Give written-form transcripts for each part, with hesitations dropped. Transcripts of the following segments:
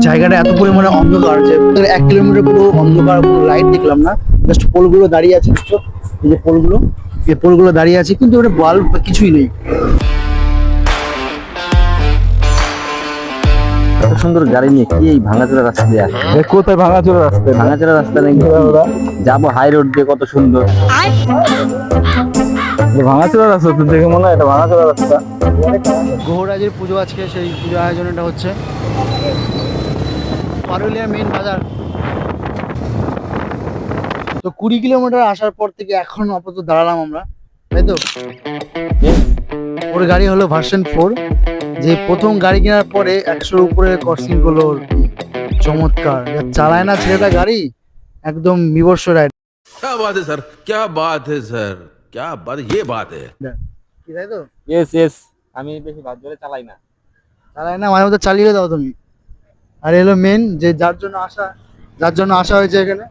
জায়গাটা এত পরিমাণে অন্ধকার যে 1 কিলোমিটার পুরো অন্ধকার, কোনো লাইট দেখলাম না। জাস্ট পোলগুলো দাঁড়িয়ে আছে, দেখছো এই যে পোলগুলো, এই পোলগুলো দাঁড়িয়ে আছে, কিন্তু ওটা বাল্ব বা কিছুই নেই। এত সুন্দর গাড়ি নিয়ে কি এই ভাঙাচোরা রাস্তা দিয়ে আসে? কোথায় ভাঙাচোরা রাস্তায়? ভাঙাচোরা রাস্তা নাকি যাবো হাই রোড দিয়ে, কত সুন্দর। ভাঙাচোরা রাস্তা তো দেখে মনে হয় এটা ভাঙাচোরা রাস্তা। গ্রহরাজের পুজো আজকে, সেই পুজো আয়োজনটা হচ্ছে পারুলিয়া মেইন বাজার। তো 20 কিলোমিটার আসার পর থেকে এখন আপাতত দাঁড়ালাম আমরা, তাই তো। ওর গাড়ি হলো ভার্সন 4, যে প্রথম গাড়ি কেনার পরে 100-র উপরে ক্রসিং করলো। চমৎকার, চালায় না ছেলেটা গাড়ি, একদম বিবর্ষ রাইড। क्या बात है सर, क्या बात है सर, क्या बात, ये बात है। কি তাই তো, ইয়েস ইয়েস, আমি বেশি ভাগ জোরে চালাই না। চালায় না, মাঝে মধ্যে চালিয়ে দাও তুমি। আর এলো মেন যে যার জন্য আসা হয়েছে এখানে।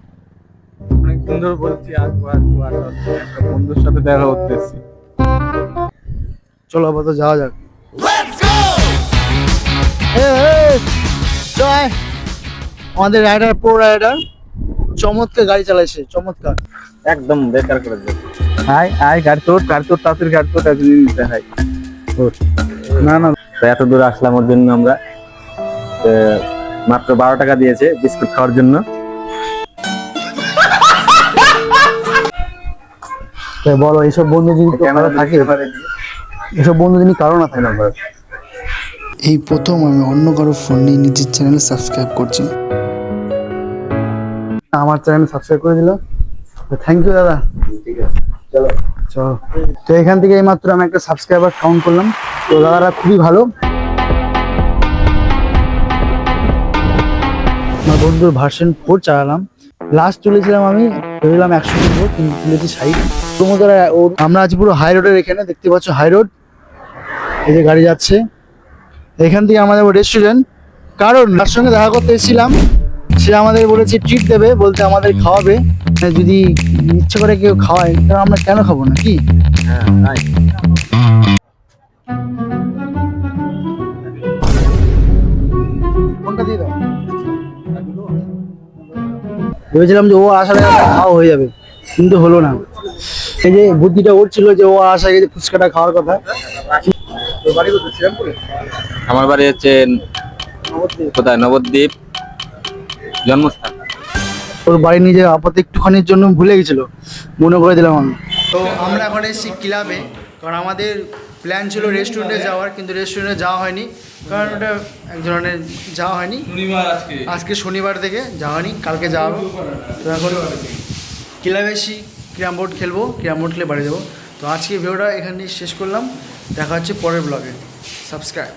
অনেক সুন্দর বলছি, আসবো আসবো আসবো, একটা বন্ধুর সাথে দেখা করতে এসেছি। চলো আপাতত যাওয়া যাক। জয় আমাদের রাইডার, প্রো রাইডার, চমৎকার গাড়ি চালাইছে, চমৎকার। একদম বেকার করে দেবে। আয় আয়, গাড়ি তোর তাড়াতাড়ি গাড়ি তোর, তাড়াতাড়ি নিতে হয়। না না, তো এত দূর আসলাম ওর জন্য আমরা। তো মাত্র 12 টাকা দিয়েছে বিস্কুট খাওয়ার জন্য। তাই বলো, এইসব বন্ধু যদি ক্যামেরা থাকে, এসব বন্ধু যদি কারো না থাকে না। এই প্রথম আমি অন্য কারো ফোন নিয়ে নিজের চ্যানেল সাবস্ক্রাইব করছি। আমার চ্যানেল সাবস্ক্রাইব করে দিল, থ্যাংক ইউ দাদা। ঠিক আছে, চলো চলো। তো এখান থেকে এইমাত্র আমি একটা সাবস্ক্রাইবার কাউন্ট করলাম। তো দাদারা খুবই ভালো। আমার বন্ধুর ভার্সন 4 চালালাম। লাস্ট তুলেছিলাম আমি, ভেবেছিলাম 100 কিনবো, কিন্তু তুলেছি 60। প্রমোদারা আমরা আছি পুরো হাই রোডের এখানে, দেখতে পাচ্ছ হাই রোড। এই যে গাড়ি যাচ্ছে, এখান থেকে আমাদের রেস্টুরেন্ট। কারণ তার সঙ্গে দেখা করতে এসেছিলাম, সে আমাদের বলেছে ট্রিট দেবে, বলতে আমাদের খাওয়াবে। যদি ইচ্ছে করে কেউ খাওয়ায়, তাহলে আমরা কেন খাবো না, কি? হ্যাঁ আয়। কোনটা দিয়ে দাও। ভেবেছিলাম যে ও আসার আগে খাওয়া হয়ে যাবে, কিন্তু হলো না। এই যে বুদ্ধিটা ওর ছিল যে ও আসার আগে ফুচকাটা খাওয়ার কথা। তো বাড়ি কোথায়? শ্রীরামপুরে? আমার বাড়ি হচ্ছে কোথায়, নবদ্বীপ জন্মস্থান। ওর বাড়ি নিজে আপাতত একটুখানির জন্য ভুলে গেছিল, মনে করে দিলাম আমি। তো আমরা এখন এসেছি ক্লাবে, কারণ আমাদের প্ল্যান ছিল রেস্টুরেন্টে যাওয়ার, কিন্তু রেস্টুরেন্টে যাওয়া হয়নি, কারণ ওটা এক ধরনের যাওয়া হয়নি। আজকে শনিবার থেকে যাওয়া হয়নি, কালকে যাওয়া হবে। তো এখন ক্লাবে এসেছি, ক্যারাম বোর্ড খেলবো, ক্যারাম বোর্ড খেলে বাড়ি যাবো। তো আজকে ভিডিওটা এখানে শেষ করলাম, দেখা হচ্ছে পরের ব্লগে। সাবস্ক্রাইব।